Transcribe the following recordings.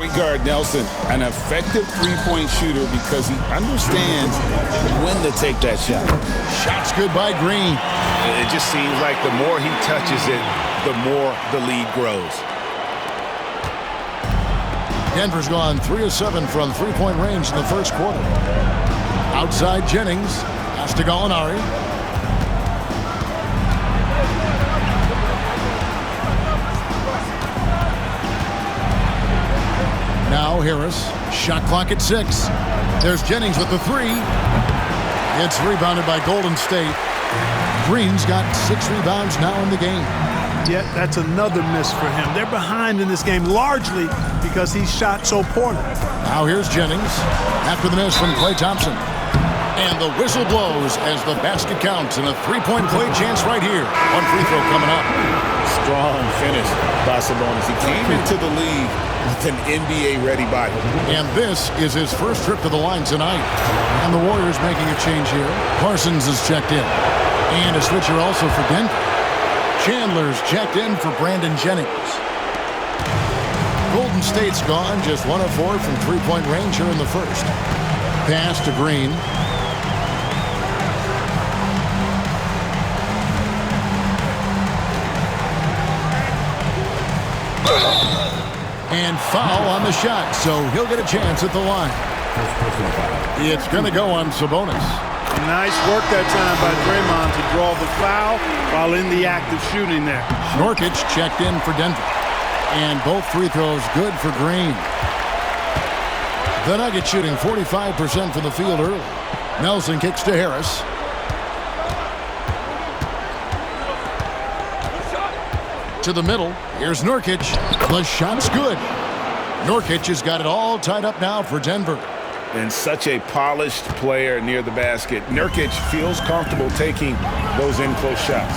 We guard Nelson, an effective three-point shooter because he understands when to take that shot. Shot's good by Green. It just seems like the more he touches it, the more the lead grows. Denver's gone 3 of 7 from three-point range in the first quarter. Outside Jennings, pass to Gallinari. Now Harris, shot clock at 6. There's Jennings with the 3. It's rebounded by Golden State. Green's got 6 rebounds now in the game. Yeah, that's another miss for him. They're behind in this game largely because he shot so poorly. Now here's Jennings after the miss from Klay Thompson. And the whistle blows as the basket counts and a three-point play chance right here. One free throw coming up. Strong finish by Sabonis. He came into the league with an NBA-ready body. And this is his first trip to the line tonight. And the Warriors making a change here. Parsons is checked in. And a switcher also for Denver. Chandler's checked in for Brandon Jennings. Golden State's gone just 1 of 4 from three-point range here in the first. Pass to Green. And foul on the shot, so he'll get a chance at the line. It's going to go on Sabonis. Nice work that time by Draymond to draw the foul while in the act of shooting there. Nurkic checked in for Denver. And both free throws good for Green. The Nuggets shooting 45% from the field early. Nelson kicks to Harris. To the middle. Here's Nurkic. The shot's good. Nurkic has got it all tied up now for Denver. And such a polished player near the basket. Nurkic feels comfortable taking those in-close shots.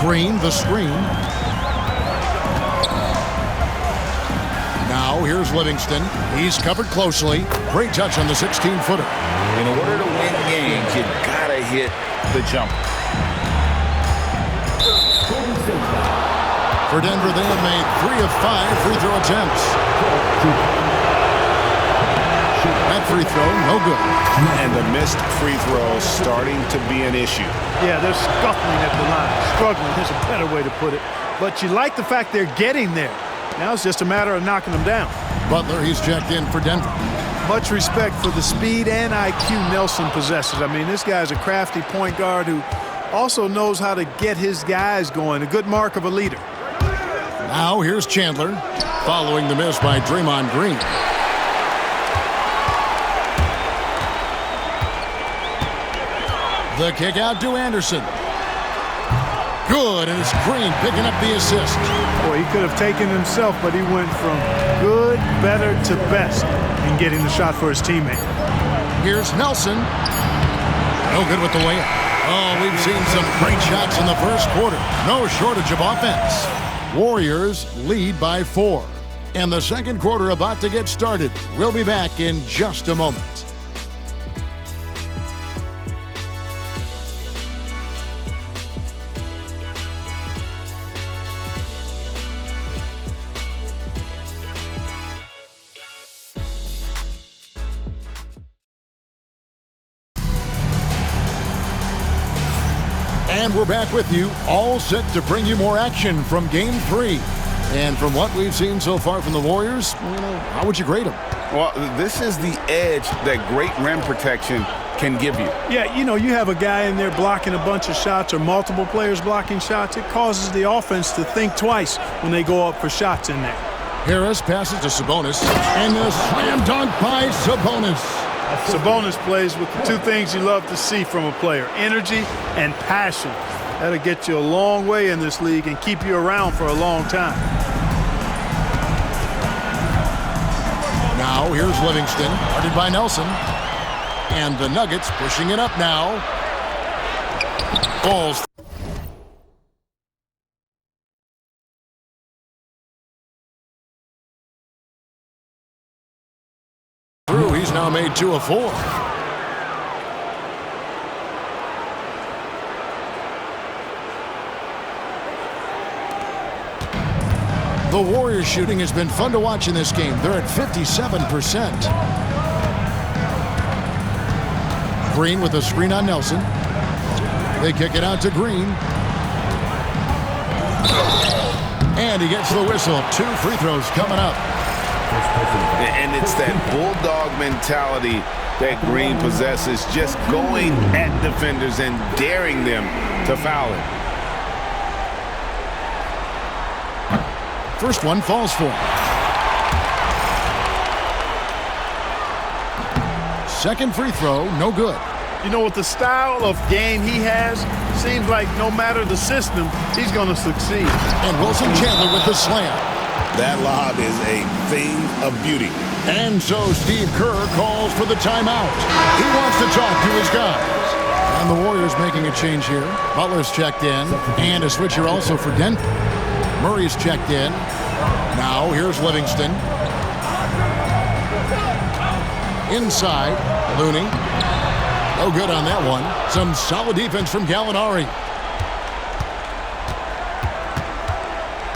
Green, the screen. Now here's Livingston. He's covered closely. Great touch on the 16-footer. In order to win games, you gotta hit the jumper. For Denver, they have made 3 of 5 free throw attempts. That free throw, no good. And the missed free throw starting to be an issue. Yeah, they're scuffling at the line. Struggling, there's a better way to put it. But you like the fact they're getting there. Now it's just a matter of knocking them down. Butler, he's checked in for Denver. Much respect for the speed and IQ Nelson possesses. I mean, this guy's a crafty point guard who also knows how to get his guys going. A good mark of a leader. Now here's Chandler, following the miss by Draymond Green. The kick out to Anderson. Good, and it's Green picking up the assist. Boy, he could have taken himself, but he went from good, better to best in getting the shot for his teammate. Here's Nelson. No good with the layup. Oh, we've seen some great shots in the first quarter. No shortage of offense. Warriors lead by 4. And the second quarter about to get started. We'll be back in just a moment. And we're back with you, all set to bring you more action from Game 3. And from what we've seen so far from the Warriors, how would you grade them? Well, this is the edge that great rim protection can give you. Yeah, you have a guy in there blocking a bunch of shots or multiple players blocking shots. It causes the offense to think twice when they go up for shots in there. Harris passes to Sabonis, and the slam dunk by Sabonis. Sabonis plays with the 2 things you love to see from a player, energy and passion. That'll get you a long way in this league and keep you around for a long time. Now here's Livingston, guarded by Nelson. And the Nuggets pushing it up now. Balls. Through, he's now made 2 of 4. The Warriors shooting has been fun to watch in this game. They're at 57%. Green with a screen on Nelson. They kick it out to Green. And he gets the whistle. 2 free throws coming up. And it's that bulldog mentality that Green possesses, just going at defenders and daring them to foul him. First one falls for him. Second free throw, no good. You know, with the style of game he has, seems like no matter the system, he's going to succeed. And Wilson Chandler with the slam. That lob is a thing of beauty. And so Steve Kerr calls for the timeout. He wants to talk to his guys. And the Warriors making a change here. Butler's checked in. And a switcher also for Denver. Murray's checked in. Now here's Livingston. Inside, Looney. No good on that one. Some solid defense from Gallinari.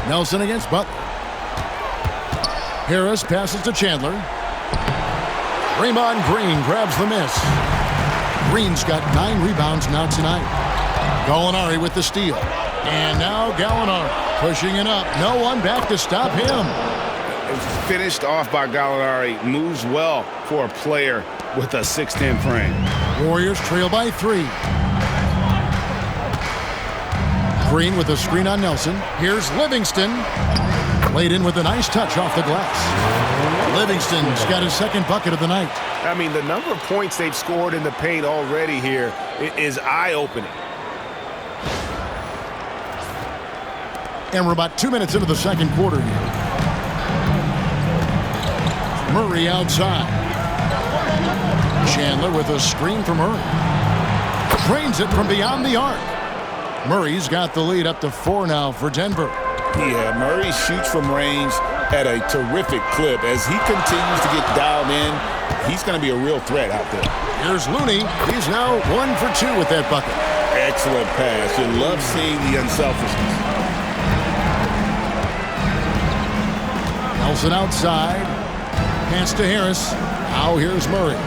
Nelson against Butler. Harris passes to Chandler. Draymond Green grabs the miss. Green's got 9 rebounds now tonight. Gallinari with the steal. And now Gallinari pushing it up. No one back to stop him. Finished off by Gallinari. Moves well for a player with a 6'10" frame. Warriors trail by 3. Green with a screen on Nelson. Here's Livingston. Laid in with a nice touch off the glass. Livingston's got his second bucket of the night. I mean, the number of points they've scored in the paint already here is eye-opening. And we're about 2 minutes into the second quarter here. Murray outside. Chandler with a screen from Murray. Drains it from beyond the arc. Murray's got the lead up to 4 now for Denver. Yeah, Murray shoots from range at a terrific clip. As he continues to get dialed in, he's going to be a real threat out there. Here's Looney. He's now 1 for 2 with that bucket. Excellent pass. You love seeing the unselfishness. Nelson outside. Pass to Harris. Now here's Murray.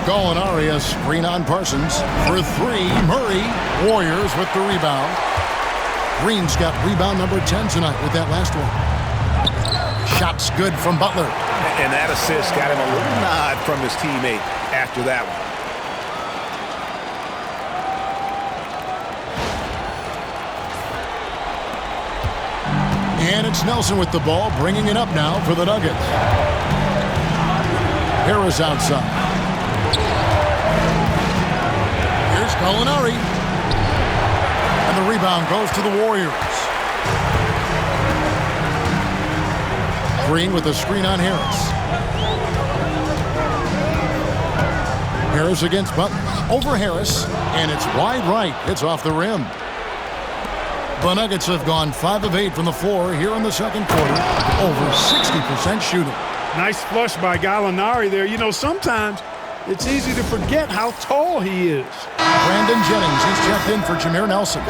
Gallinari, a screen on Parsons. For 3, Murray. Warriors with the rebound. Green's got rebound number 10 tonight with that last one. Shot's good from Butler. And that assist got him a little nod from his teammate after that one. And it's Nelson with the ball, bringing it up now for the Nuggets. Harris outside. Here's Gallinari. And the rebound goes to the Warriors. Green with a screen on Harris. Harris against Butler. Over Harris. And it's wide right. It's off the rim. The Nuggets have gone 5 of 8 from the floor here in the second quarter. Over 60% shooting. Nice flush by Gallinari there. You know, sometimes it's easy to forget how tall he is. Brandon Jennings, he's checked in for Jameer Nelson.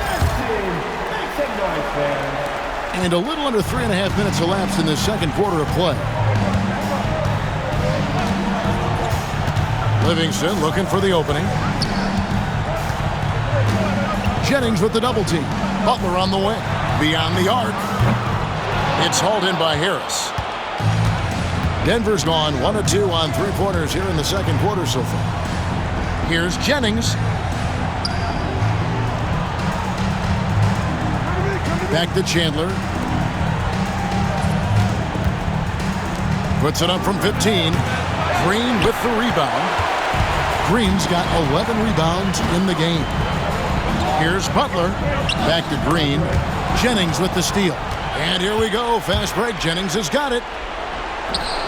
And a little under 3.5 minutes elapsed in this second quarter of play. Livingston looking for the opening. Jennings with the double team. Butler on the wing. Beyond the arc. It's hauled in by Harris. Denver's gone 1 of 2 on 3-pointers here in the second quarter so far. Here's Jennings. Back to Chandler. Puts it up from 15. Green with the rebound. Green's got 11 rebounds in the game. Here's Butler. Back to Green. Jennings with the steal. And here we go. Fast break. Jennings has got it.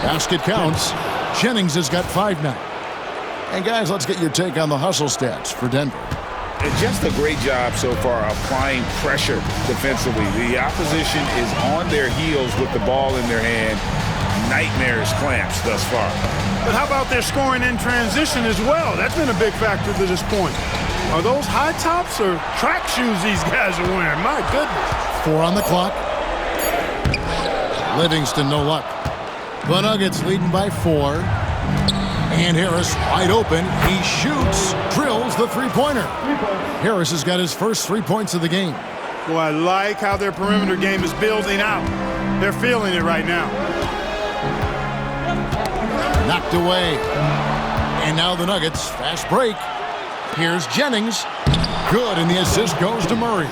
Basket counts. Jennings has got 5 now. And guys, let's get your take on the hustle stats for Denver. And just a great job so far applying pressure defensively. The opposition is on their heels with the ball in their hand. Nightmares clamps thus far. But how about their scoring in transition as well? That's been a big factor to this point. Are those high tops or track shoes these guys are wearing? My goodness. 4 on the clock. Livingston, no luck. The Nuggets leading by 4. And Harris wide open. He shoots, drills the three-pointer. Harris has got his first 3 points of the game. Well, I like how their perimeter game is building out. They're feeling it right now. Knocked away. And now the Nuggets, fast break. Here's Jennings. Good, and the assist goes to Murray.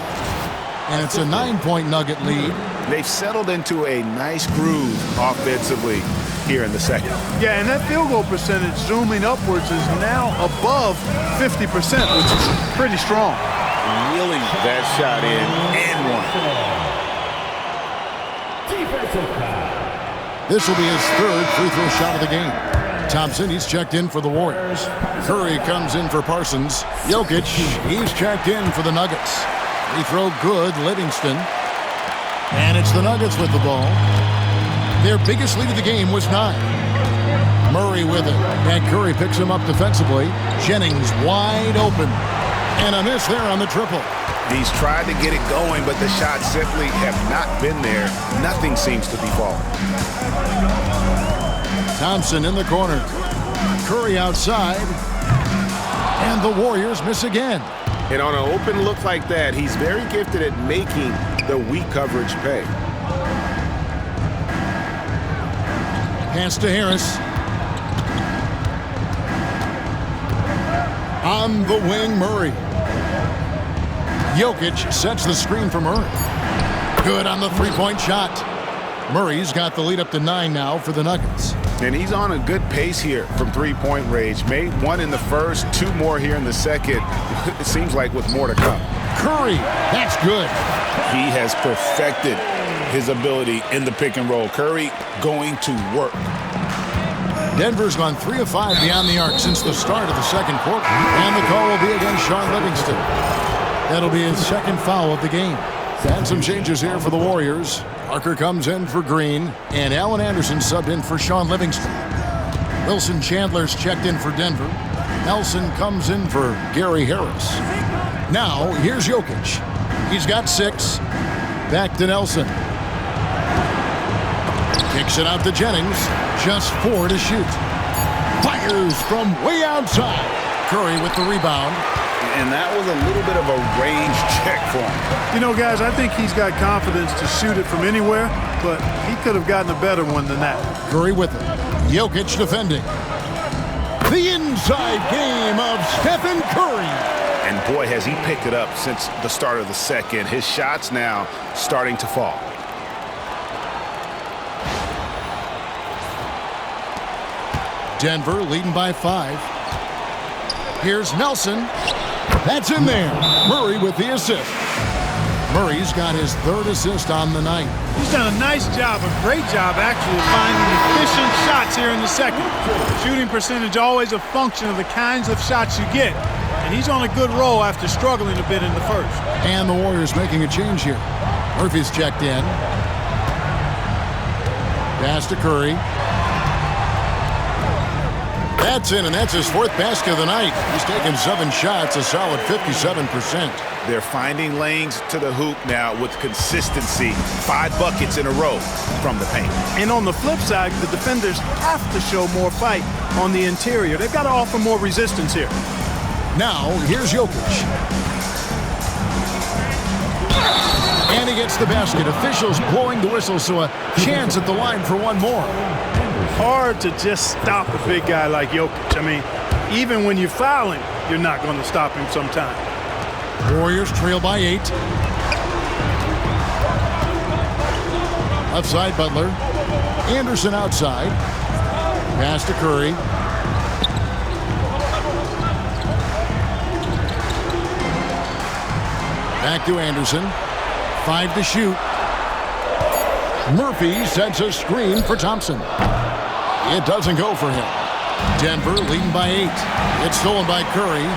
And it's a 9-point Nugget lead. They've settled into a nice groove offensively here in the second. Yeah, and that field goal percentage zooming upwards is now above 50%, which is pretty strong. Reeling that shot in and one. This will be his third free throw shot of the game. Thompson, he's checked in for the Warriors. Curry comes in for Parsons. Jokic, he's checked in for the Nuggets. Free throw good, Livingston. And it's the Nuggets with the ball. Their biggest lead of the game was 9. Murray with it. And Curry picks him up defensively. Jennings wide open. And a miss there on the triple. He's tried to get it going, but the shots simply have not been there. Nothing seems to be falling. Thompson in the corner. Curry outside. And the Warriors miss again. And on an open look like that, he's very gifted at making the weak coverage pay. Pass to Harris. On the wing, Murray. Jokic sets the screen for Murray. Good on the three-point shot. Murray's got the lead up to 9 now for the Nuggets. And he's on a good pace here from three-point range. Made 1 in the first, 2 more here in the second. It seems like with more to come. Curry, that's good. He has perfected his ability in the pick and roll. Curry going to work. Denver's gone 3 of 5 beyond the arc since the start of the second quarter. And the call will be against Sean Livingston. That'll be his second foul of the game. And some changes here for the Warriors. Parker comes in for Green, and Allen Anderson subbed in for Sean Livingston. Wilson Chandler's checked in for Denver. Nelson comes in for Gary Harris. Now, here's Jokic. He's got 6. Back to Nelson. Kicks it out to Jennings. Just 4 to shoot. Fires from way outside. Curry with the rebound. And that was a little bit of a range check for him. You know, guys, I think he's got confidence to shoot it from anywhere, but he could have gotten a better one than that. Curry with it. Jokic defending. The inside game of Stephen Curry. And boy, has he picked it up since the start of the second. His shots now starting to fall. Denver leading by 5. Here's Nelson. That's in there. Murray with the assist. Murray's got his 3rd assist on the night. He's done a nice job, a great job actually of finding efficient shots here in the second. Shooting percentage always a function of the kinds of shots you get. And he's on a good roll after struggling a bit in the first. And the Warriors making a change here. Murphy's checked in. Pass to Curry. That's in, and that's his 4th basket of the night. He's taken 7 shots, a solid 57%. They're finding lanes to the hoop now with consistency. 5 buckets in a row from the paint. And on the flip side, the defenders have to show more fight on the interior. They've got to offer more resistance here. Now, here's Jokic. And he gets the basket. Officials blowing the whistle, so a chance at the line for one more. Hard to just stop a big guy like Jokic. I mean, even when you foul him, you're not going to stop him sometime. Warriors trail by 8. Left side, Butler. Anderson outside. Pass to Curry. Back to Anderson. 5 to shoot. Murphy sets a screen for Thompson. It doesn't go for him. Denver leading by 8. It's stolen by Curry.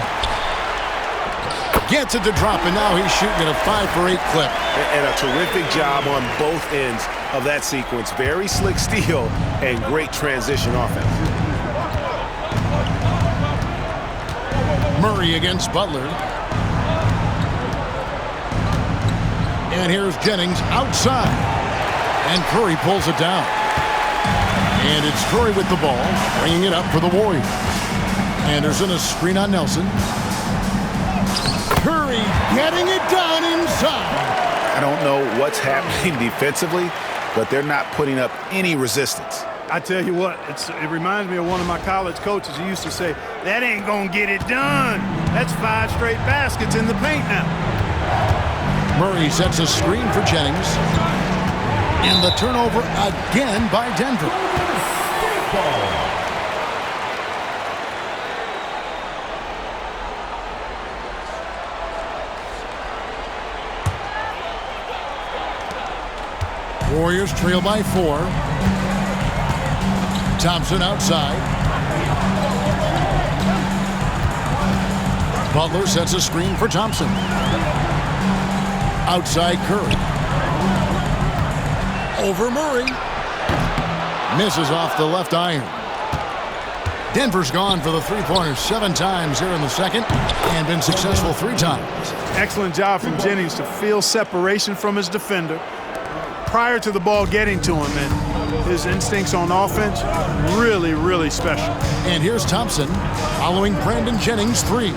Gets it to drop, and now he's shooting at a 5 for 8 clip. And a terrific job on both ends of that sequence. Very slick steal and great transition offense. Murray against Butler. And here's Jennings outside. And Curry pulls it down. And it's Curry with the ball, bringing it up for the Warriors. Anderson, a screen on Nelson. Curry getting it done inside. I don't know what's happening defensively, but they're not putting up any resistance. I tell you what, it reminds me of one of my college coaches who used to say, that ain't gonna get it done. That's 5 straight baskets in the paint now. Murray sets a screen for Jennings. And the turnover again by Denver. Warriors trail by 4. Thompson outside. Butler sets a screen for Thompson. Outside Curry. Over Murray. Misses off the left iron. Denver's gone for the three-pointers 7 times here in the second and been successful 3 times. Excellent job from Jennings to feel separation from his defender prior to the ball getting to him, and his instincts on offense really, really special. And here's Thompson following Brandon Jennings' 3.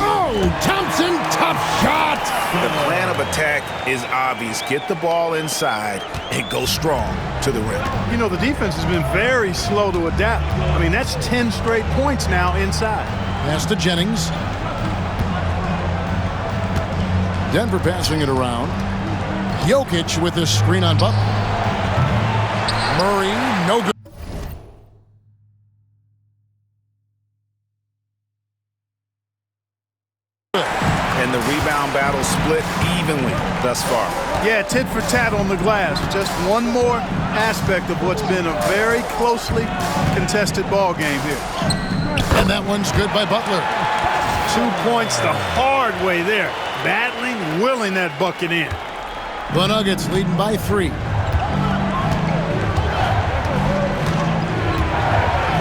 Oh, Thompson, tough shot! The plan of attack is obvious. Get the ball inside and go strong to the rim. You know, the defense has been very slow to adapt. I mean, that's 10 straight points now inside. Pass to Jennings. Denver passing it around. Jokic with this screen on Butler. Murray, no good. And the rebound battle split evenly thus far. Yeah, tit for tat on the glass. Just one more aspect of what's been a very closely contested ball game here. And that one's good by Butler. 2 points the hard way there. Battling, willing that bucket in. The Nuggets leading by 3.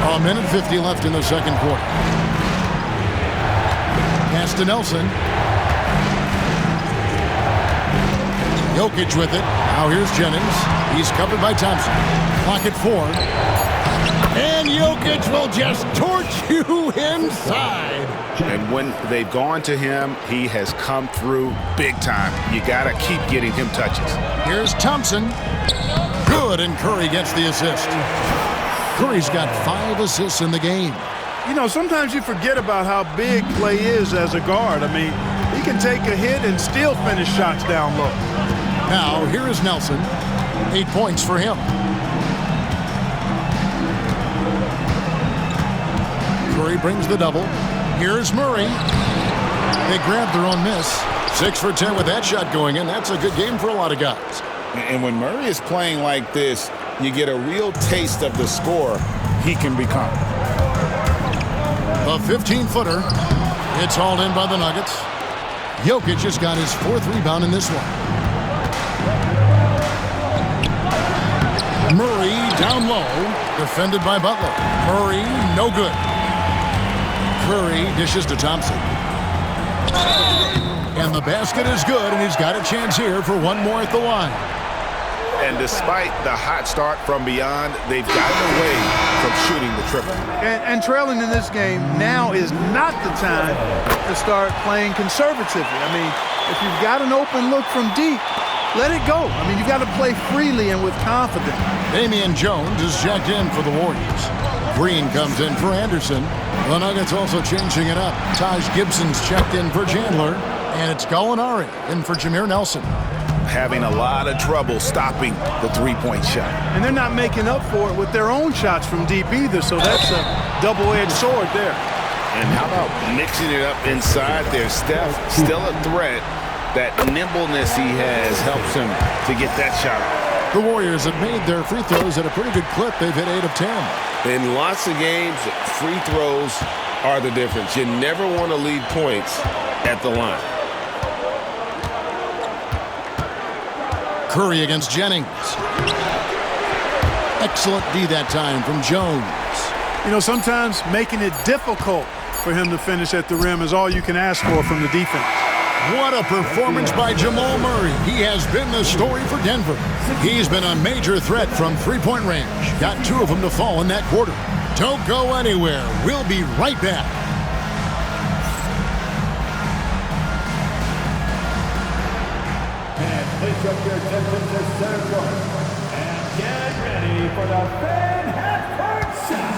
A minute 50 left in the second quarter. Pass to Nelson. Jokic with it. Now here's Jennings. He's covered by Thompson. Clock at 4. And Jokic will just torch you inside. And when they've gone to him, he has come through big time. You got to keep getting him touches. Here's Thompson. Good, and Curry gets the assist. Curry's got 5 assists in the game. You know, sometimes you forget about how big Clay is as a guard. I mean, he can take a hit and still finish shots down low. Now, here is Nelson. 8 points for him. Curry brings the double. Here's Murray. They grab their own miss. 6 for 10 with that shot going in. That's a good game for a lot of guys. And when Murray is playing like this, you get a real taste of the scorer he can become. A 15-footer. It's hauled in by the Nuggets. Jokic has got his 4th rebound in this one. Murray down low. Defended by Butler. Murray, no good. Curry dishes to Thompson. And the basket is good, and he's got a chance here for one more at the line. And despite the hot start from beyond, they've gotten away from shooting the triple. And trailing in this game now is not the time to start playing conservatively. I mean, if you've got an open look from deep, let it go. I mean, you've got to play freely and with confidence. Damian Jones is jacked in for the Warriors. Green comes in for Anderson. The Nuggets also changing it up. Taj Gibson's checked in for Chandler. And it's Gallinari in for Jameer Nelson. Having a lot of trouble stopping the three-point shot. And they're not making up for it with their own shots from deep either, so that's a double-edged sword there. And how about mixing it up inside there? Steph, still a threat. That nimbleness he has helps him to get that shot off. The Warriors have made their free throws at a pretty good clip. They've hit 8 of 10. In lots of games, free throws are the difference. You never want to leave points at the line. Curry against Jennings. Excellent D that time from Jones. You know, sometimes making it difficult for him to finish at the rim is all you can ask for from the defense. What a performance by Jamal Murray. He has been the story for Denver. He's been a major threat from three-point range. Got 2 of them to fall in that quarter. Don't go anywhere. We'll be right back. And place up your temperature center court. And get ready for the fan half-court shot.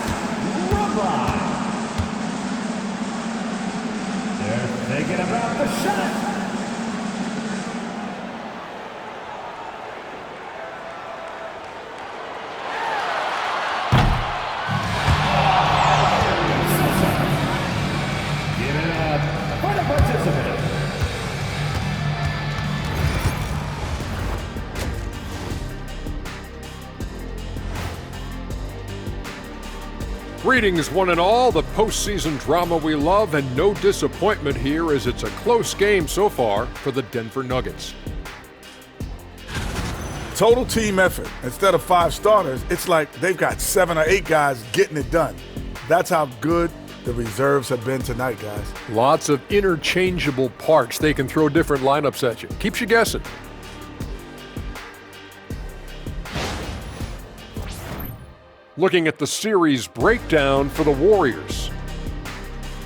Run. They're thinking about the shot. Give it up for the participant. Greetings, one and all. The postseason drama we love, and no disappointment here as it's a close game so far for the Denver Nuggets. Total team effort. Instead of 5 starters, it's like they've got 7 or 8 guys getting it done. That's how good the reserves have been tonight, guys. Lots of interchangeable parts. They can throw different lineups at you. Keeps you guessing. Looking at the series breakdown for the Warriors.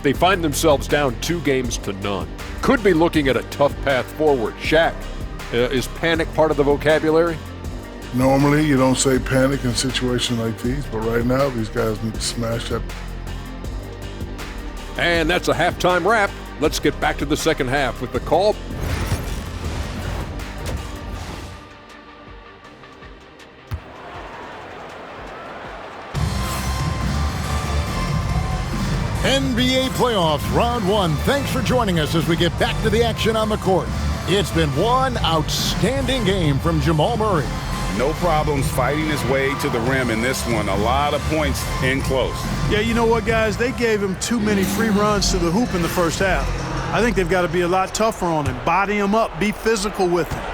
They find themselves down 2-0. Could be looking at a tough path forward. Shaq, is panic part of the vocabulary? Normally, you don't say panic in situations like these, but right now, these guys need to smash that. And that's a halftime wrap. Let's get back to the second half with the call. NBA playoffs, round 1. Thanks for joining us as we get back to the action on the court. It's been one outstanding game from Jamal Murray. No problems fighting his way to the rim in this one. A lot of points in close. Yeah, you know what, guys? They gave him too many free runs to the hoop in the first half. I think they've got to be a lot tougher on him. Body him up. Be physical with him.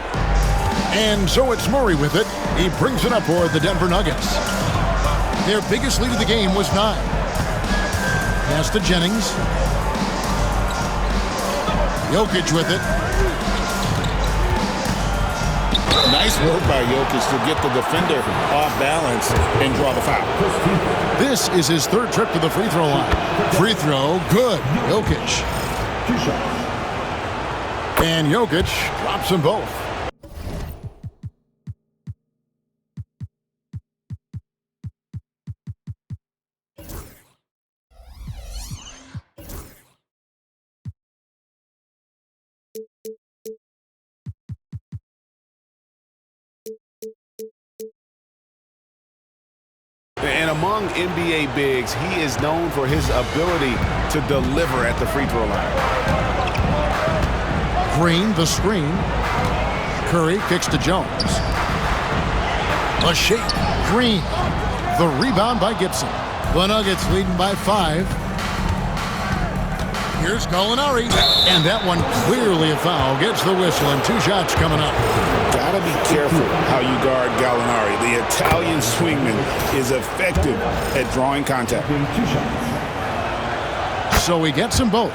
And so it's Murray with it. He brings it up for the Denver Nuggets. Their biggest lead of the game was 9. Pass to Jennings. Jokic with it. Nice work by Jokic to get the defender off balance and draw the foul. This is his 3rd trip to the free throw line. Free throw, good. Jokic. And Jokic drops them both. And among NBA bigs, he is known for his ability to deliver at the free throw line. Green, the screen. Curry kicks to Jones. A shake. Green. The rebound by Gibson. The Nuggets leading by 5. Here's Gallinari. And that one clearly a foul. Gets the whistle and 2 shots coming up. Gotta be careful how you guard Gallinari. The Italian swingman is effective at drawing contact. So he gets them both.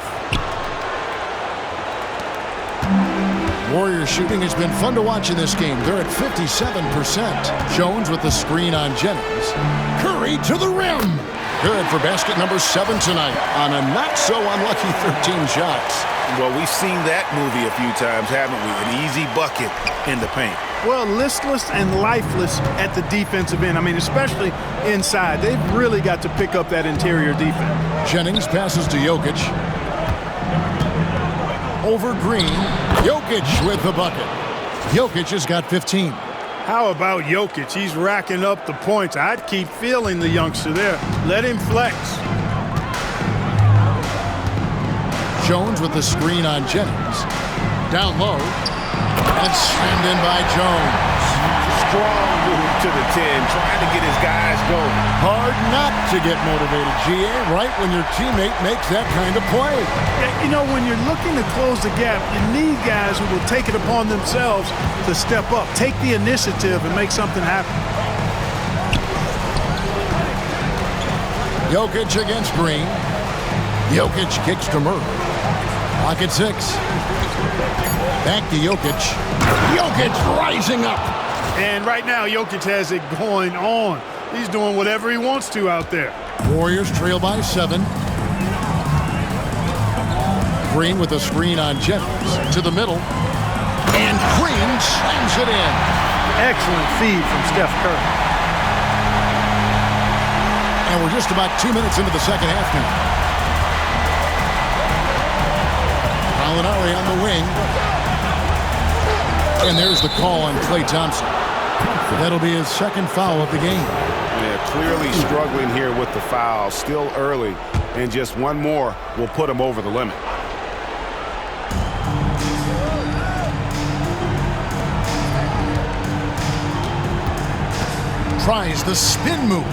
Warriors shooting has been fun to watch in this game. They're at 57%. Jones with the screen on Jennings. Curry to the rim. Good for basket number 7 tonight on a not-so-unlucky 13 shots. Well, we've seen that movie a few times, haven't we? An easy bucket in the paint. Well, listless and lifeless at the defensive end. I mean, especially inside. They've really got to pick up that interior defense. Jennings passes to Jokic. Over Green. Jokic with the bucket. Jokic has got 15. How about Jokic? He's racking up the points. I'd keep feeling the youngster there. Let him flex. Jones with the screen on Jennings. Down low. And slammed in by Jones. Strong move to the 10, trying to get his guys going. Hard not to get motivated, GA, right when your teammate makes that kind of play. Yeah, you know, when you're looking to close the gap, you need guys who will take it upon themselves to step up, take the initiative, and make something happen. Jokic against Green. Jokic kicks to Murray. Clock at 6. Back to Jokic. Jokic rising up. And right now, Jokic has it going on. He's doing whatever he wants to out there. Warriors trail by 7. Green with a screen on Jennings to the middle. And Green slams it in. Excellent feed from Steph Curry. And we're just about 2 minutes into the second half now. Gallinari on the wing. And there's the call on Klay Thompson. That'll be his second foul of the game. Yeah, clearly struggling here with the foul. Still early, and just one more will put him over the limit. Tries the spin move.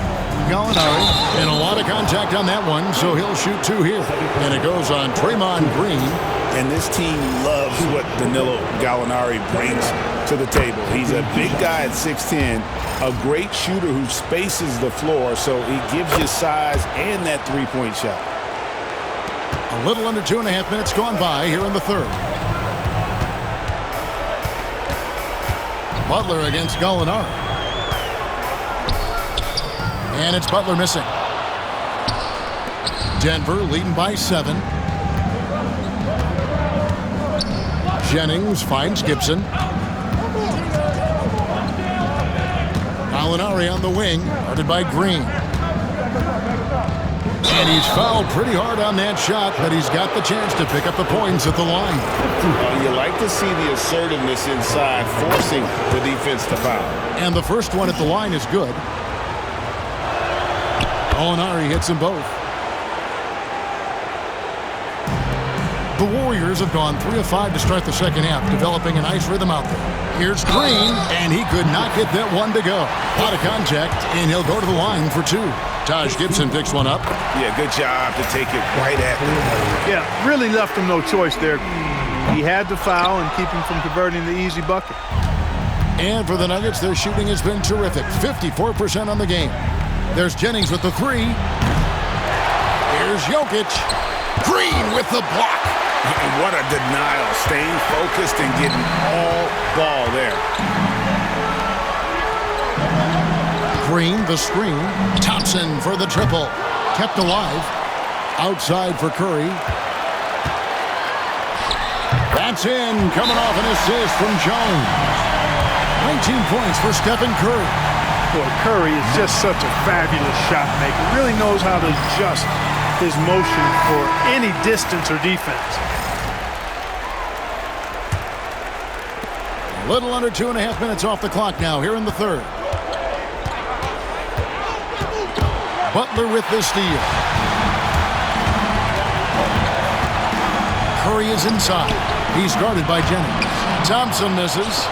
Gallinari, and a lot of contact on that one, so he'll shoot 2 here. And it goes on Draymond Green. And this team loves what Danilo Gallinari brings to the table. He's a big guy at 6'10", a great shooter who spaces the floor, so he gives you size and that three-point shot. A little under 2.5 minutes gone by here in the third. Butler against Gallinari. And it's Butler missing. Denver leading by 7. Jennings finds Gibson. Gallinari on the wing, guarded by Green. And he's fouled pretty hard on that shot, but he's got the chance to pick up the points at the line. You like to see the assertiveness inside, forcing the defense to foul. And the first one at the line is good. Gallinari hits them both. The Warriors have gone 3 of 5 to start the second half, developing a nice rhythm out there. Here's Green, and he could not get that one to go. A lot of contact, and he'll go to the line for 2. Taj Gibson picks one up. Yeah, good job to take it right at them. Yeah, really left him no choice there. He had to foul and keep him from converting the easy bucket. And for the Nuggets, their shooting has been terrific. 54% on the game. There's Jennings with the 3. Here's Jokic. Green with the block. And what a denial, staying focused and getting all ball there. Green, the screen. Thompson for the triple. Kept alive. Outside for Curry. That's in. Coming off an assist from Jones. 19 points for Stephen Curry. Boy, Curry is just such a fabulous shot maker. Really knows how to adjust his motion for any distance or defense. A little under 2.5 minutes off the clock now here in the third. Butler with the steal. Curry is inside. He's guarded by Jennings. Thompson misses.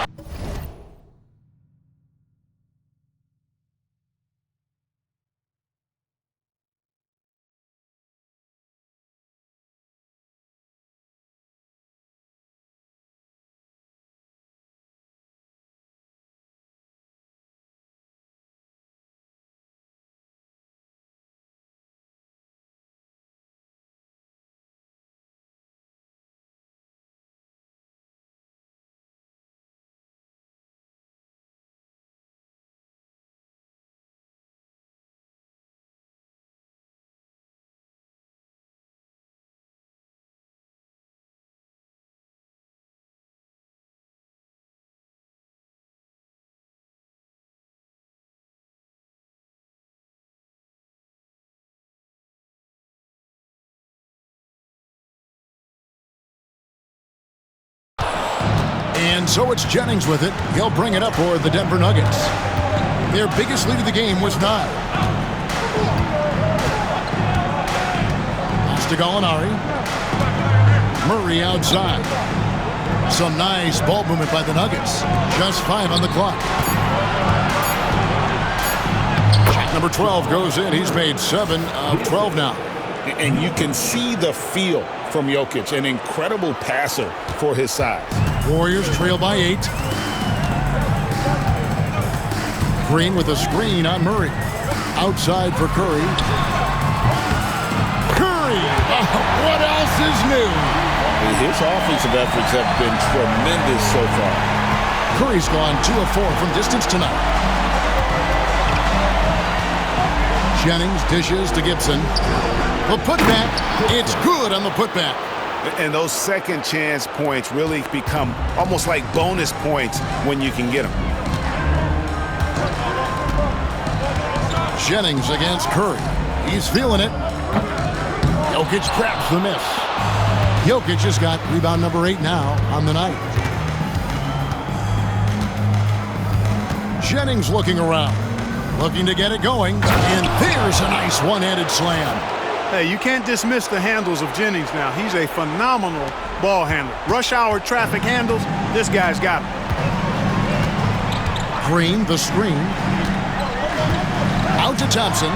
And so it's Jennings with it. He'll bring it up for the Denver Nuggets. Their biggest lead of the game was 9. Pass to Gallinari. Murray outside. Some nice ball movement by the Nuggets. Just 5 on the clock. Shot number 12 goes in. He's made 7 of 12 now. And you can see the feel from Jokic, an incredible passer for his size. Warriors trail by 8. Green with a screen on Murray. Outside for Curry. Curry! Oh, what else is new? And his offensive efforts have been tremendous so far. Curry's gone 2 of 4 from distance tonight. Jennings dishes to Gibson. The putback, it's good on the putback. And those second chance points really become almost like bonus points when you can get them. Jennings against Curry. He's feeling it. Jokic grabs the miss. Jokic has got rebound number 8 now on the night. Jennings looking around, looking to get it going, and there's a nice one-handed slam. Hey, you can't dismiss the handles of Jennings now. He's a phenomenal ball handler. Rush hour traffic handles, this guy's got it. Green, the screen. Out to Thompson.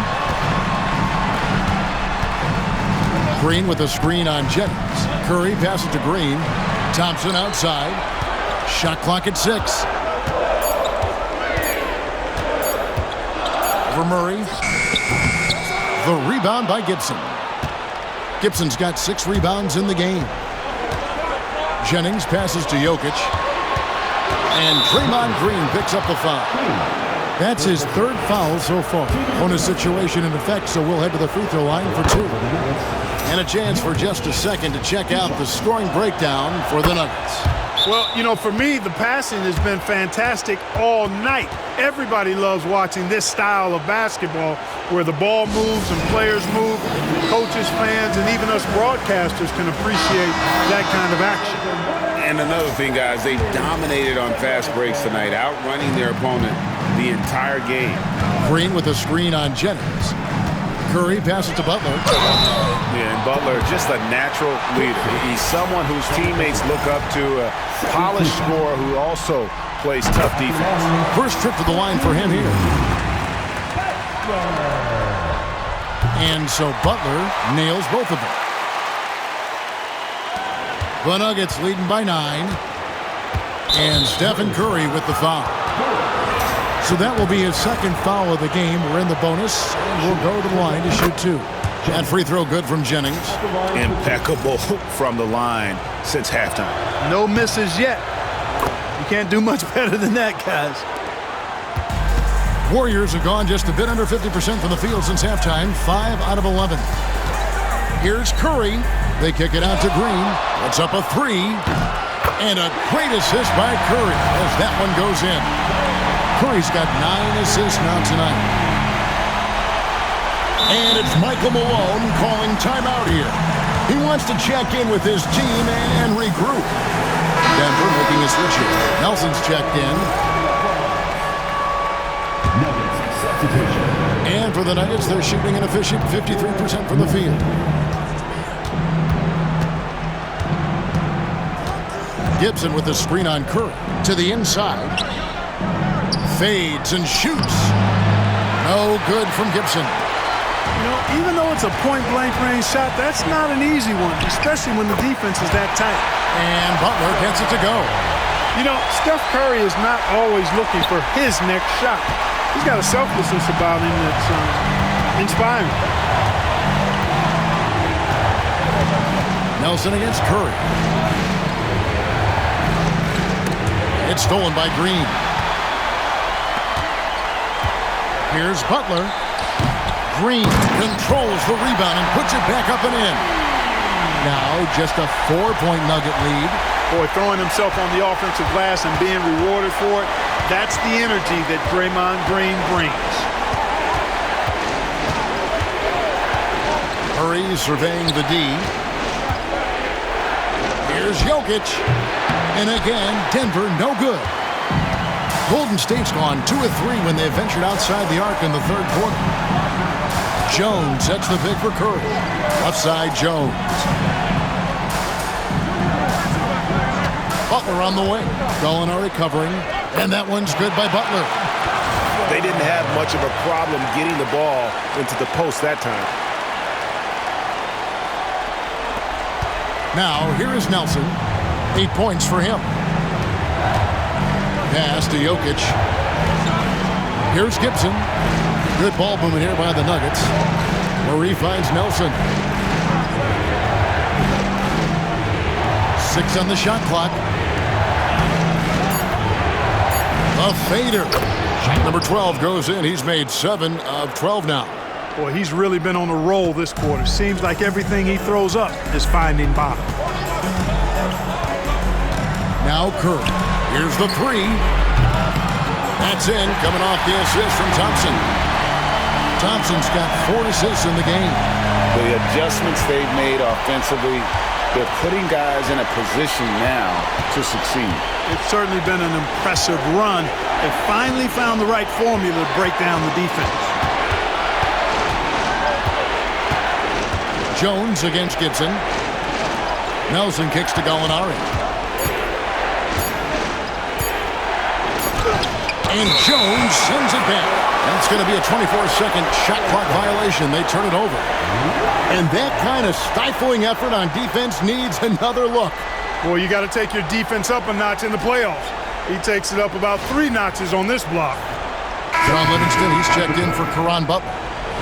Green with the screen on Jennings. Curry passes to Green. Thompson outside. Shot clock at 6. For Murray. The rebound by Gibson. Gibson's got 6 rebounds in the game. Jennings passes to Jokic. And Draymond Green picks up the foul. That's his 3rd foul so far. Bonus situation in effect, so we'll head to the free throw line for 2. And a chance for just a second to check out the scoring breakdown for the Nuggets. Well, you know, for me, the passing has been fantastic all night. Everybody loves watching this style of basketball where the ball moves and players move. Coaches, fans, and even us broadcasters can appreciate that kind of action. And another thing, guys, they dominated on fast breaks tonight, outrunning their opponent the entire game. Green with a screen on Jennings. Curry passes to Butler. Yeah, and Butler, just a natural leader. He's someone whose teammates look up to, a polished scorer who also plays tough defense. First trip to the line for him here. And so Butler nails both of them. The Nuggets leading by 9. And Stephen Curry with the foul. So that will be his 2nd foul of the game. We're in the bonus, and we'll go to the line to shoot 2. And free throw good from Jennings. Impeccable from the line since halftime. No misses yet. You can't do much better than that, guys. Warriors have gone just a bit under 50% from the field since halftime, 5 out of 11. Here's Curry. They kick it out to Green. It's up a 3. And a great assist by Curry as that one goes in. Curry's got 9 assists now tonight. And it's Michael Malone calling timeout here. He wants to check in with his team and regroup. Denver making a switch here. Nelson's checked in. And for the Nuggets, they're shooting an efficient 53% from the field. Gibson with the screen on Curry. To the inside. Fades and shoots. No good from Gibson. You know, even though it's a point-blank range shot, that's not an easy one, especially when the defense is that tight. And Butler gets it to go. You know, Steph Curry is not always looking for his next shot. He's got a selflessness about him that's inspiring. Nelson against Curry. It's stolen by Green. Here's Butler. Green controls the rebound and puts it back up and in. Now just a 4-point Nugget lead. Boy, throwing himself on the offensive glass and being rewarded for it, that's the energy that Draymond Green brings. Curry surveying the D. Here's Jokic. And again, Denver no good. Golden State's gone 2 of 3 when they ventured outside the arc in the 3rd quarter. Jones sets the pick for Curry. Outside Jones. Butler on the wing. Gallinari covering. And that one's good by Butler. They didn't have much of a problem getting the ball into the post that time. Now, here is Nelson. 8 points for him. Pass to Jokic. Here's Gibson. Good ball movement here by the Nuggets. Murray finds Nelson. 6 on the shot clock. A fader. Shot number 12 goes in. He's made 7 of 12 now. Boy, he's really been on a roll this quarter. Seems like everything he throws up is finding bottom. Now Curry. Here's the 3. That's in, coming off the assist from Thompson. Thompson's got 4 assists in the game. The adjustments they've made offensively, they're putting guys in a position now to succeed. It's certainly been an impressive run. They finally found the right formula to break down the defense. Jones against Gibson. Nelson kicks to Gallinari. And Jones sends it back. That's going to be a 24-second shot clock violation. They turn it over. And that kind of stifling effort on defense needs another look. Well, you got to take your defense up a notch in the playoffs. He takes it up about 3 notches on this block. John Livingston, he's checked in for Caron Butler.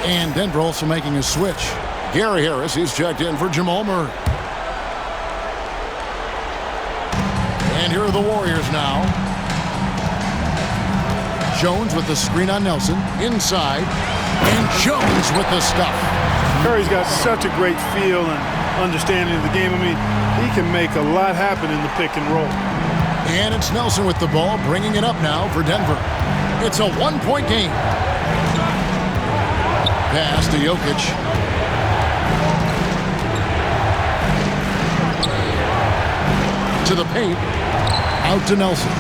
And Denver also making a switch. Gary Harris, he's checked in for Jamal Murray. And here are the Warriors now. Jones with the screen on Nelson. Inside. And Jones with the stuff. Curry's got such a great feel and understanding of the game. I mean, he can make a lot happen in the pick and roll. And it's Nelson with the ball, bringing it up now for Denver. It's a 1-point game. Pass to Jokic. To the paint. Out to Nelson.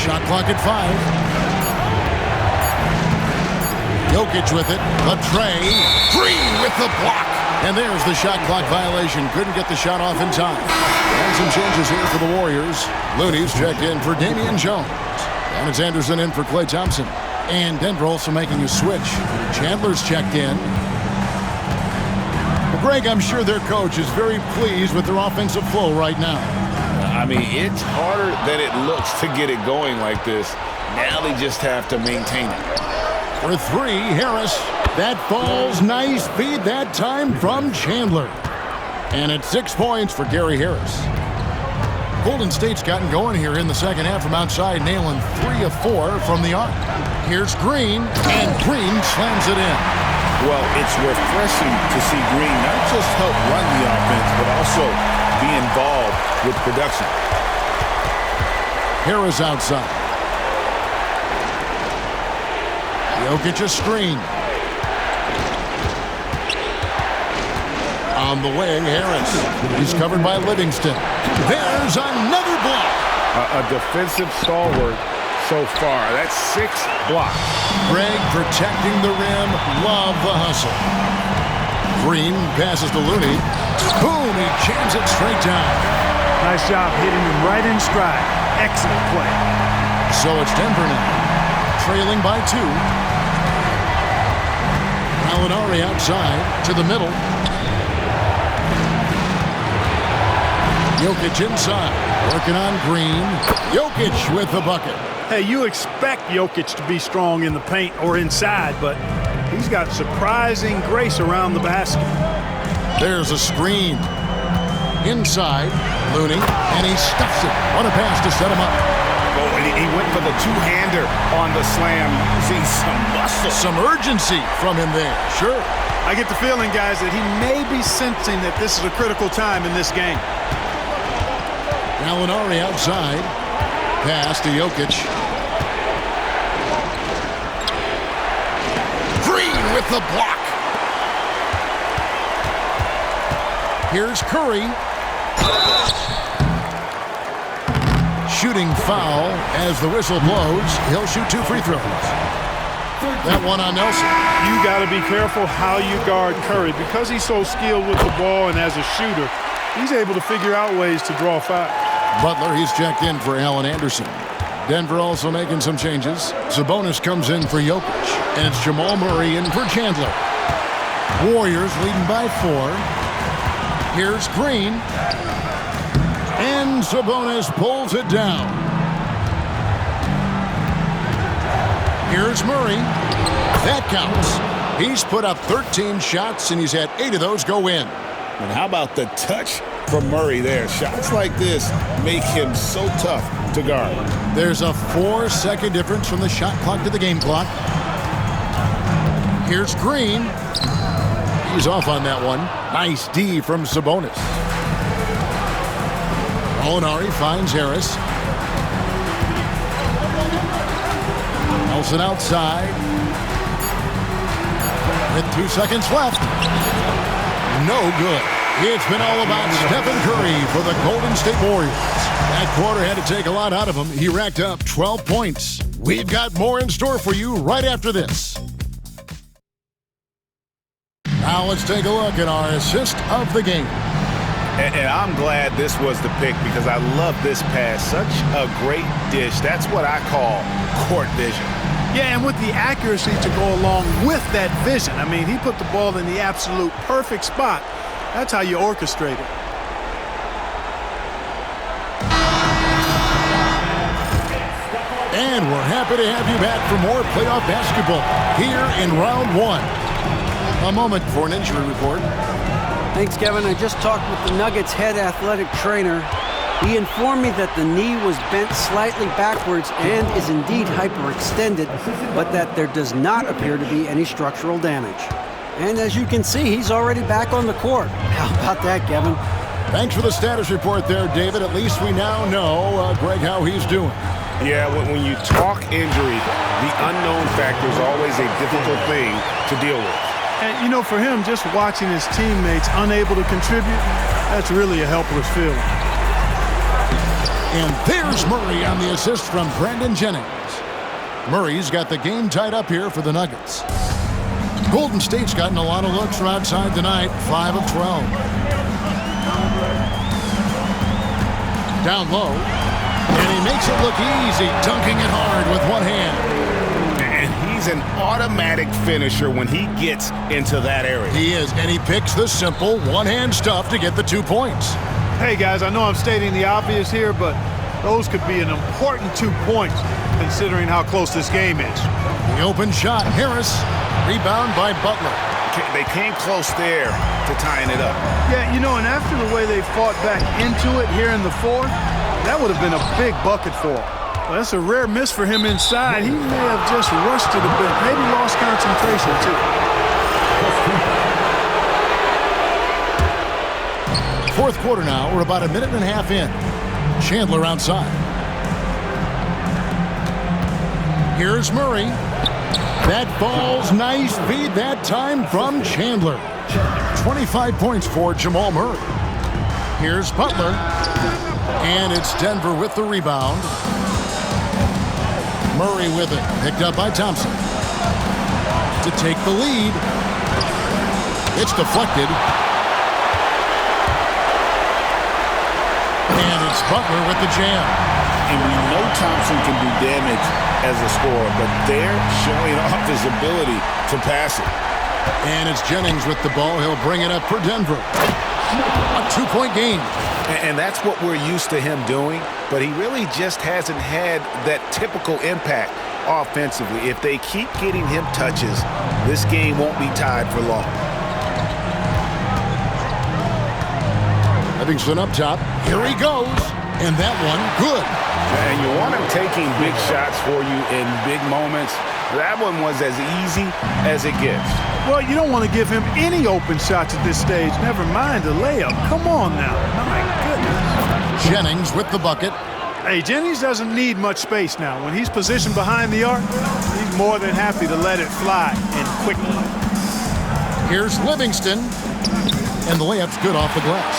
Shot clock at 5. Jokic with it. The tray. Green with the block. And there's the shot clock violation. Couldn't get the shot off in time. And some changes here for the Warriors. Looney's checked in for Damian Jones. And it's Anderson in for Klay Thompson. And Denver also making a switch. Chandler's checked in. Well, Greg, I'm sure their coach is very pleased with their offensive flow right now. I mean, it's harder than it looks to get it going like this. Now they just have to maintain it. For 3, Harris. That falls nice. Feed that time from Chandler. And it's 6 points for Gary Harris. Golden State's gotten going here in the second half from outside, nailing 3 of 4 from the arc. Here's Green, and Green slams it in. Well, it's refreshing to see Green not just help run the offense, but also be involved with production. Harris outside. Jokic a screen. On the wing, Harris. He's covered by Livingston. There's another block. A defensive stalwart so far. That's 6 blocks. Greg protecting the rim. Love the hustle. Green passes to Looney. Boom, he jams it straight down. Nice job hitting him right in stride. Excellent play. So it's Denver now, trailing by 2. Gallinari outside to the middle. Jokic inside, working on Green. Jokic with the bucket. Hey, you expect Jokic to be strong in the paint or inside, but he's got surprising grace around the basket. There's a screen. Inside, Looney, and he stuffs it. What a pass to set him up. Oh, and he went for the two-hander on the slam, using some muscle. Some urgency from him there, sure. I get the feeling, guys, that he may be sensing that this is a critical time in this game. Gallinari outside. Pass to Jokic. Green with the block. Here's Curry. Shooting foul as the whistle blows. He'll shoot 2 free throws. That one on Nelson. You got to be careful how you guard Curry. Because he's so skilled with the ball and as a shooter, he's able to figure out ways to draw fouls. Butler, he's checked in for Allen Anderson. Denver also making some changes. Sabonis comes in for Jokic. And it's Jamal Murray in for Chandler. Warriors leading by 4. Here's Green. And Sabonis pulls it down. Here's Murray. That counts. He's put up 13 shots, and he's had 8 of those go in. And how about the touch from Murray there? Shots like this make him so tough to guard. There's a 4-second difference from the shot clock to the game clock. Here's Green. He's off on that one. Nice D from Sabonis. Gallinari finds Harris. Nelson outside. With 2 seconds left. No good. It's been all about Stephen Curry for the Golden State Warriors. That quarter had to take a lot out of him. He racked up 12 points. We've got more in store for you right after this. Now let's take a look at our assist of the game. And I'm glad this was the pick because I love this pass. Such a great dish. That's what I call court vision. Yeah, and with the accuracy to go along with that vision. I mean, he put the ball in the absolute perfect spot. That's how you orchestrate it. And we're happy to have you back for more playoff basketball here in round 1. A moment for an injury report. Thanks, Kevin. I just talked with the Nuggets head athletic trainer. He informed me that the knee was bent slightly backwards and is indeed hyperextended, but that there does not appear to be any structural damage. And as you can see, he's already back on the court. How about that, Kevin? Thanks for the status report there, David. At least we now know, Greg, how he's doing. Yeah, when you talk injury, the unknown factor is always a difficult thing to deal with. And, you know, for him, just watching his teammates unable to contribute, that's really a helpless feeling. And there's Murray on the assist from Brandon Jennings. Murray's got the game tied up here for the Nuggets. Golden State's gotten a lot of looks from outside tonight, 5 of 12. Down low, and he makes it look easy, dunking it hard with one hand. And he's an automatic finisher when he gets into that area. He is, and he picks the simple one-hand stuff to get the 2 points. Hey, guys, I know I'm stating the obvious here, but those could be an important 2 points considering how close this game is. The open shot, Harris, rebound by Butler. They came close there to tying it up. Yeah, you know, and after the way they fought back into it here in the fourth, that would have been a big bucket for him. Well, that's a rare miss for him inside. He may have just rushed it a bit, maybe lost concentration too. Fourth quarter now. We're about a minute and a half in. Chandler outside. Here's Murray. That falls nice feed that time from Chandler. 25 points for Jamal Murray. Here's Butler. And it's Denver with the rebound. Murray with it. Picked up by Thompson. To take the lead. It's deflected. And it's Butler with the jam. And we know Thompson can do damage as a scorer, but they're showing off his ability to pass it. And it's Jennings with the ball. He'll bring it up for Denver. A 2-point game. And that's what we're used to him doing, but he really just hasn't had that typical impact offensively. If they keep getting him touches, this game won't be tied for long. Livingston up top. Here he goes. And that one, good. And you want him taking big shots for you in big moments. That one was as easy as it gets. Well, you don't want to give him any open shots at this stage. Never mind the layup. Come on now. My goodness. Jennings with the bucket. Hey, Jennings doesn't need much space now. When he's positioned behind the arc, he's more than happy to let it fly and quickly. Here's Livingston. And the layup's good off the glass.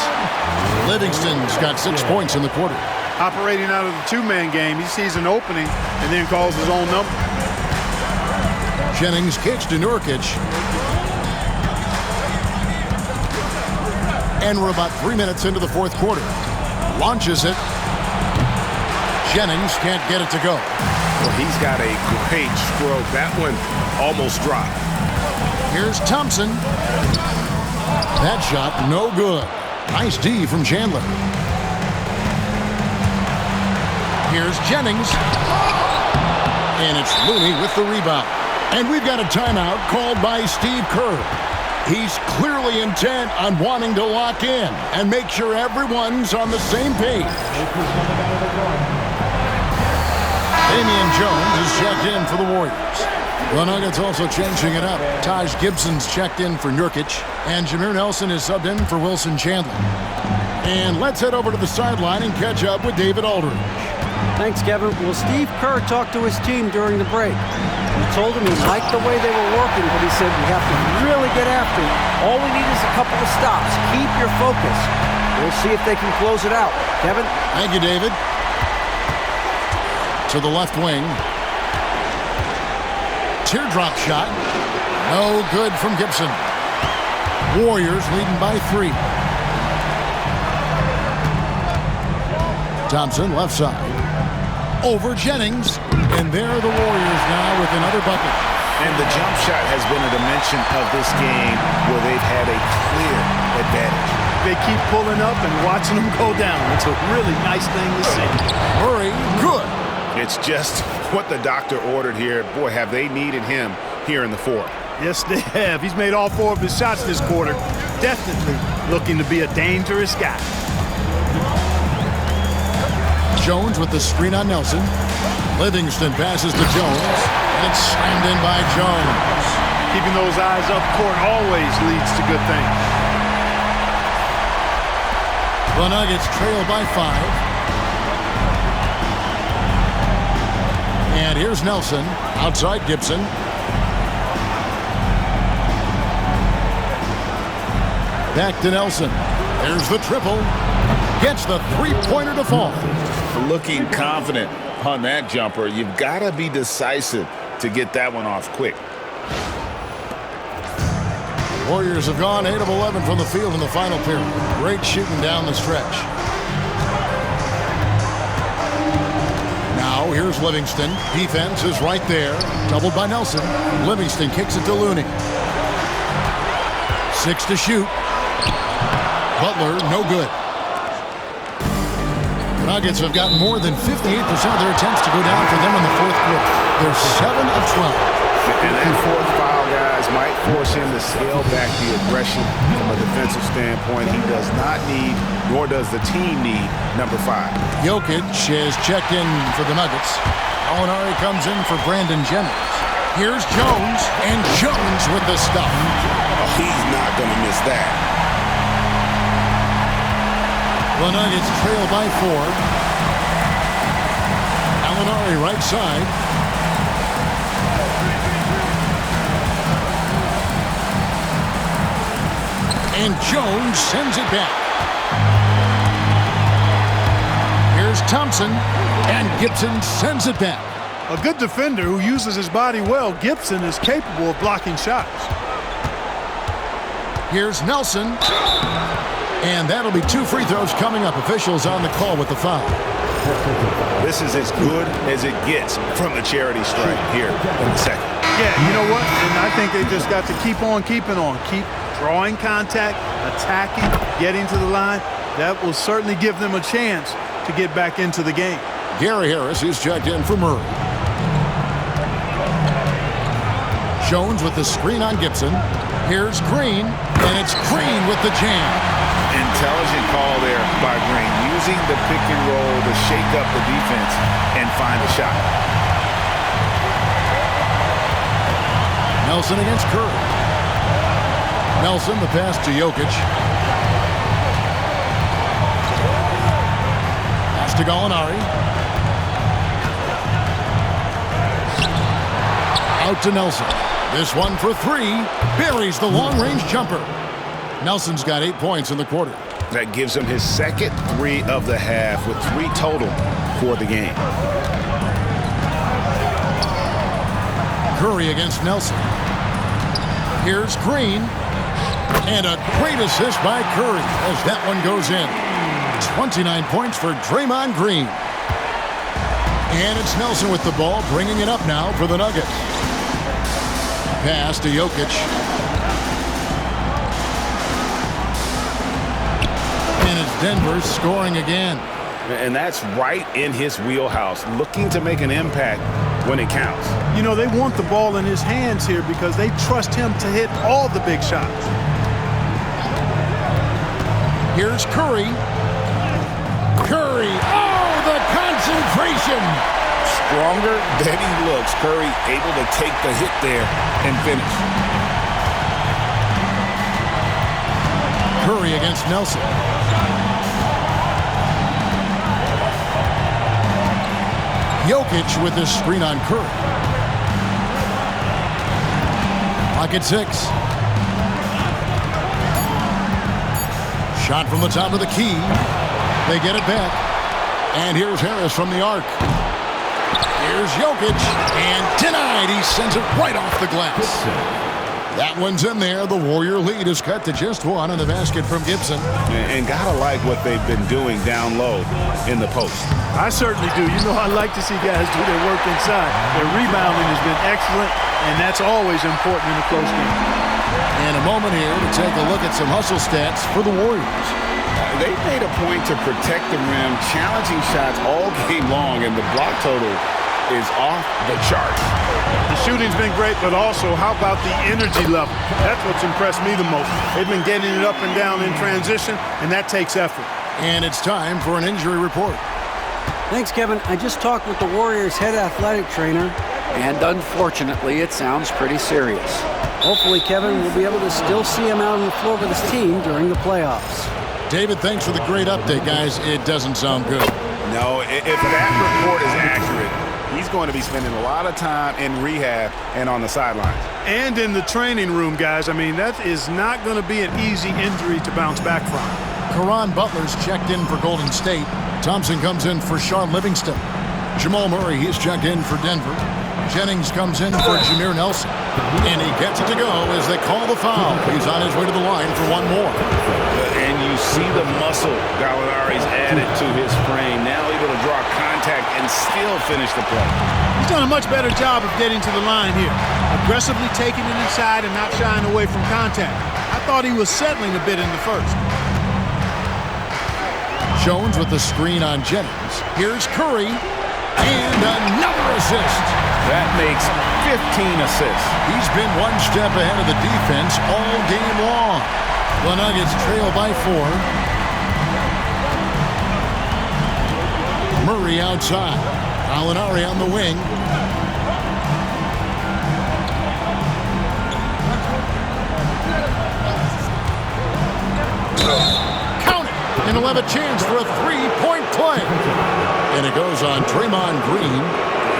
Livingston's got 6 points in the quarter. Operating out of the two-man game, he sees an opening and then calls his own number. Jennings kicks to Nurkic. And we're about 3 minutes into the fourth quarter. Launches it. Jennings can't get it to go. Well, he's got a great stroke. That one almost dropped. Here's Thompson. That shot, no good. Nice D from Chandler. Here's Jennings. And it's Looney with the rebound. And we've got a timeout called by Steve Kerr. He's clearly intent on wanting to lock in and make sure everyone's on the same page. Damian Jones is checked in for the Warriors. The Nuggets also changing it up. Taj Gibson's checked in for Nurkic, and Jameer Nelson is subbed in for Wilson Chandler. And let's head over to the sideline and catch up with David Aldridge. Thanks, Kevin. Well, Steve Kerr talked to his team during the break. He told them he liked the way they were working, but he said we have to really get after it. All we need is a couple of stops. Keep your focus. We'll see if they can close it out. Kevin? Thank you, David. To the left wing. Teardrop shot. No good from Gibson. Warriors leading by 3. Thompson, left side. Over Jennings. And there are the Warriors now with another bucket. And the jump shot has been a dimension of this game where they've had a clear advantage. They keep pulling up and watching them go down. It's a really nice thing to see. Murray, good. It's just what the doctor ordered here. Boy, have they needed him here in the fourth. Yes, they have. He's made all 4 of his shots this quarter. Definitely looking to be a dangerous guy. Jones with the screen on Nelson. Livingston passes to Jones, and it's slammed in by Jones. Keeping those eyes up court always leads to good things. The Nuggets trail by 5. And here's Nelson, outside Gibson. Back to Nelson. There's the triple. Gets the three-pointer to fall. Looking confident on that jumper. You've got to be decisive to get that one off quick. Warriors have gone 8 of 11 from the field in the final period. Great shooting down the stretch. Now here's Livingston. Defense is right there. Doubled by Nelson. Livingston kicks it to Looney. 6 to shoot. Butler, no good. The Nuggets have gotten more than 58% of their attempts to go down for them in the fourth quarter. They're 7 of 12. And that fourth foul, guys, might force him to scale back the aggression from a defensive standpoint. He does not need, nor does the team need, number 5. Jokic is checked in for the Nuggets. Gallinari comes in for Brandon Jennings. Here's Jones, and Jones with the stop. Oh, he's not going to miss that. The Nuggets trail by 4. Gallinari right side. And Jones sends it back. Here's Thompson, and Gibson sends it back. A good defender who uses his body well, Gibson is capable of blocking shots. Here's Nelson. And that'll be 2 free throws coming up. Officials on the call with the foul. This is as good as it gets from the charity stripe here in the second. Yeah, you know what? And I think they just got to keep on keeping on. Keep drawing contact, attacking, getting to the line. That will certainly give them a chance to get back into the game. Gary Harris is checked in for Murray. Jones with the screen on Gibson. Here's Green, and it's Green with the jam. Intelligent call there by Green, using the pick and roll to shake up the defense and find a shot. Nelson against Curry. Nelson, the pass to Jokic. Pass to Gallinari. Out to Nelson. This one for 3. Buries the long-range jumper. Nelson's got 8 points in the quarter. That gives him his second 3 of the half with 3 total for the game. Curry against Nelson. Here's Green. And a great assist by Curry as that one goes in. 29 points for Draymond Green. And it's Nelson with the ball, bringing it up now for the Nuggets. Pass to Jokic. And it's Denver scoring again. And that's right in his wheelhouse, looking to make an impact when it counts. You know, they want the ball in his hands here because they trust him to hit all the big shots. Here's Curry. Curry. Oh, the concentration. Stronger than he looks. Curry able to take the hit there and finish. Curry against Nelson. Jokic with the screen on Curry. Pocket 6. Shot from the top of the key. They get it back. And here's Harris from the arc. Here's Jokic. And denied. He sends it right off the glass. That one's in there. The Warrior lead is cut to just 1 on the basket from Gibson. And gotta like what they've been doing down low in the post. I certainly do. You know, I like to see guys do their work inside. Their rebounding has been excellent, and that's always important in a close game. And a moment here to take a look at some hustle stats for the Warriors. They made a point to protect the rim, challenging shots all game long, and the block total is off the charts. The shooting's been great, but also how about the energy level? That's what's impressed me the most. They've been getting it up and down in transition, and that takes effort. And it's time for an injury report. Thanks, Kevin. I just talked with the Warriors' head athletic trainer, and unfortunately, it sounds pretty serious. Hopefully, Kevin will be able to still see him out on the floor with his team during the playoffs. David, thanks for the great update, guys. It doesn't sound good. No, if that report is accurate, he's going to be spending a lot of time in rehab and on the sidelines. And in the training room, guys. I mean, that is not going to be an easy injury to bounce back from. Caron Butler's checked in for Golden State. Thompson comes in for Sean Livingston. Jamal Murray, he's checked in for Denver. Jennings comes in for Jameer Nelson. And he gets it to go as they call the foul. He's on his way to the line for one more. And you see the muscle Gallinari's added to his frame. Now able to draw contact and still finish the play. He's done a much better job of getting to the line here. Aggressively taking it inside and not shying away from contact. I thought he was settling a bit in the first. Jones with the screen on Jennings. Here's Curry. And another assist. That makes 15 assists. He's been one step ahead of the defense all game long. The Nuggets trail by 4. Murray outside. Gallinari on the wing. Count it! And he'll have a chance for a 3-point play. And it goes on Draymond Green.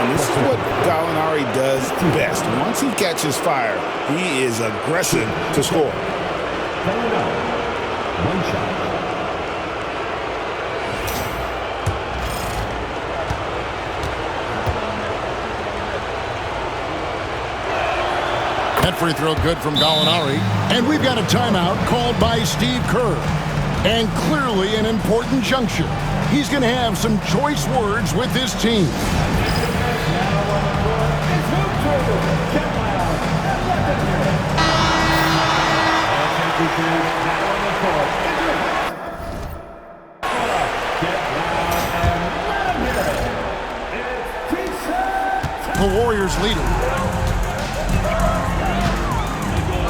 And this is what Gallinari does best. Once he catches fire, he is aggressive to score. One shot. That free throw good from Gallinari. And we've got a timeout called by Steve Kerr. And clearly an important juncture. He's going to have some choice words with his team. The Warriors leader.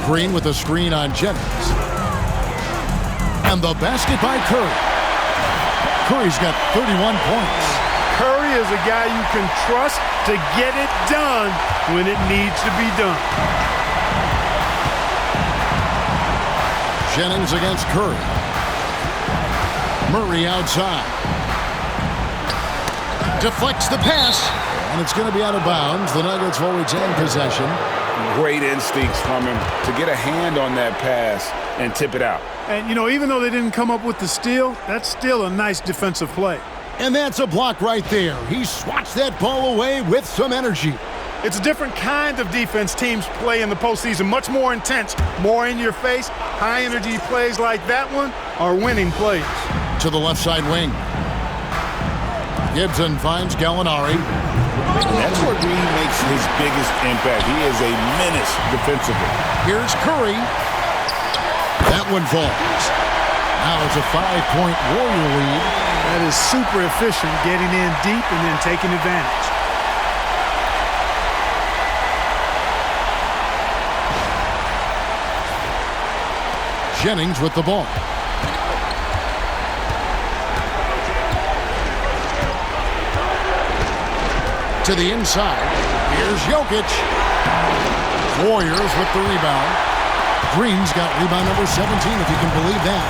Green with a screen on Jennings. And the basket by Curry. Curry's got 31 points. Curry is a guy you can trust to get it done when it needs to be done. Jennings against Curry. Murray outside. Deflects the pass. And it's going to be out of bounds. The Nuggets will retain possession. Great instincts from him to get a hand on that pass and tip it out. And, you know, even though they didn't come up with the steal, that's still a nice defensive play. And that's a block right there. He swats that ball away with some energy. It's a different kind of defense teams play in the postseason. Much more intense, more in your face. High-energy plays like that one are winning plays. To the left side wing. Gibson finds Gallinari. And that's where Green makes his biggest impact. He is a menace defensively. Here's Curry. That one falls. Now it's a 5-point Warrior lead. That is super efficient, getting in deep and then taking advantage. Jennings with the ball. To the inside. Here's Jokic. Warriors with the rebound. Green's got rebound number 17, if you can believe that.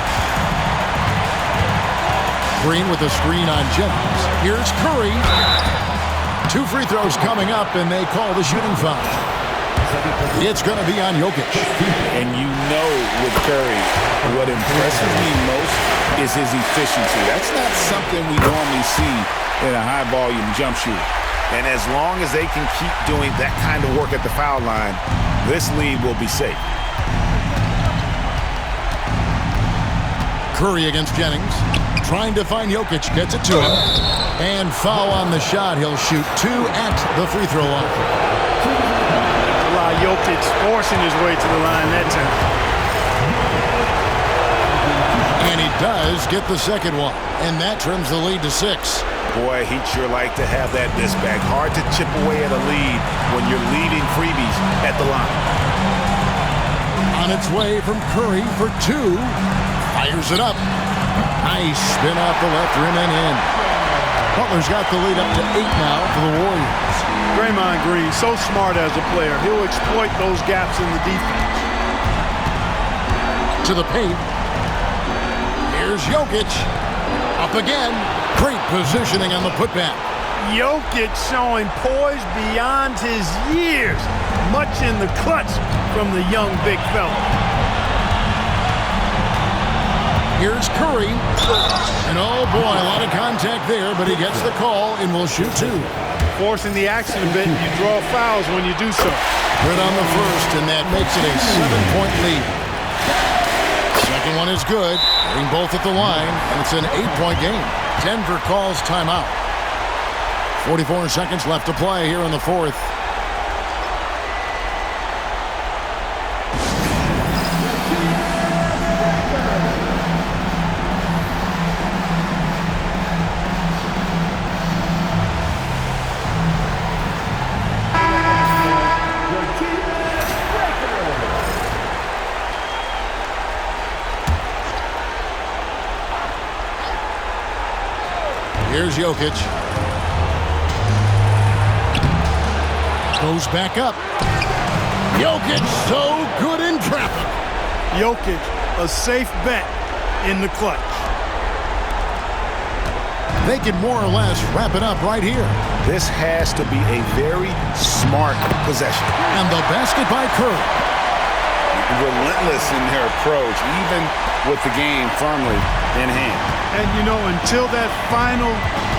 Green with a screen on Jennings. Here's Curry. 2 free throws coming up, and they call the shooting foul. It's going to be on Jokic. And you know with Curry, what impresses me most is his efficiency. That's not something we normally see in a high-volume jump shooter. And as long as they can keep doing that kind of work at the foul line, this lead will be safe. Curry against Jennings. Trying to find Jokic. Gets it to him. And foul on the shot. He'll shoot 2 at the free throw line. Jokic forcing his way to the line that time. And he does get the second one. And that trims the lead to 6. Boy, he'd sure like to have that misback. Hard to chip away at a lead when you're leading freebies at the line. On its way from Curry for 2. Fires it up. Nice spin off the left rim and in. Butler's got the lead up to 8 now for the Warriors. Draymond Green, so smart as a player. He'll exploit those gaps in the defense. To the paint. Here's Jokic. Up again. Great positioning on the putback. Jokic showing poise beyond his years. Much in the clutch from the young big fella. Here's Curry. And oh boy, a lot of contact there, but he gets the call and will shoot 2. Forcing the action a bit, you draw fouls when you do so. Good on the first, and that makes it a 7-point lead. Second one is good. Getting both at the line, and it's an 8-point game. Denver calls timeout. 44 seconds left to play here in the fourth. Here's Jokic. Goes back up. Jokic so good in traffic. Jokic, a safe bet in the clutch. They can more or less wrap it up right here. This has to be a very smart possession. And the basket by Curry. Relentless in their approach, even with the game firmly in hand. And, you know, until that final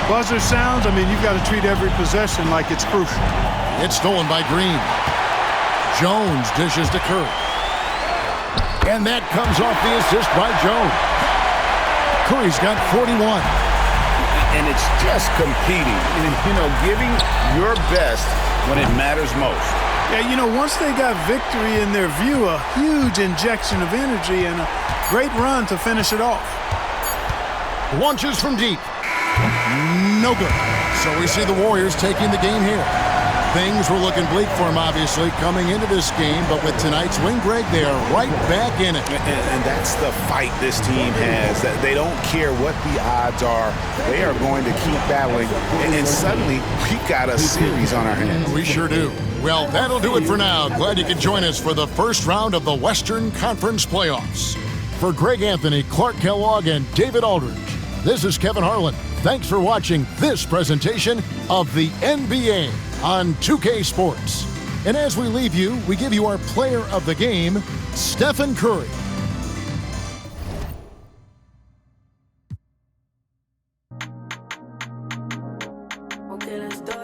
buzzer sounds, I mean, you've got to treat every possession like it's crucial. It's stolen by Green. Jones dishes to Curry. And that comes off the assist by Jones. Curry's got 41. And it's just competing and, giving your best when it matters most. Yeah, once they got victory in their view, a huge injection of energy and a great run to finish it off. Launches from deep. No good. So we see the Warriors taking the game here. Things were looking bleak for them, obviously, coming into this game, but with tonight's win, Greg, they are right back in it. And that's the fight this team has. That they don't care what the odds are. They are going to keep battling, and suddenly we got a series on our hands. We sure do. Well, that'll do it for now. Glad you could join us for the first round of the Western Conference Playoffs. For Greg Anthony, Clark Kellogg, and David Aldridge, this is Kevin Harlan. Thanks for watching this presentation of the NBA on 2K Sports. And as we leave you, we give you our player of the game, Stephen Curry. Okay, let's do it.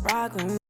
Rock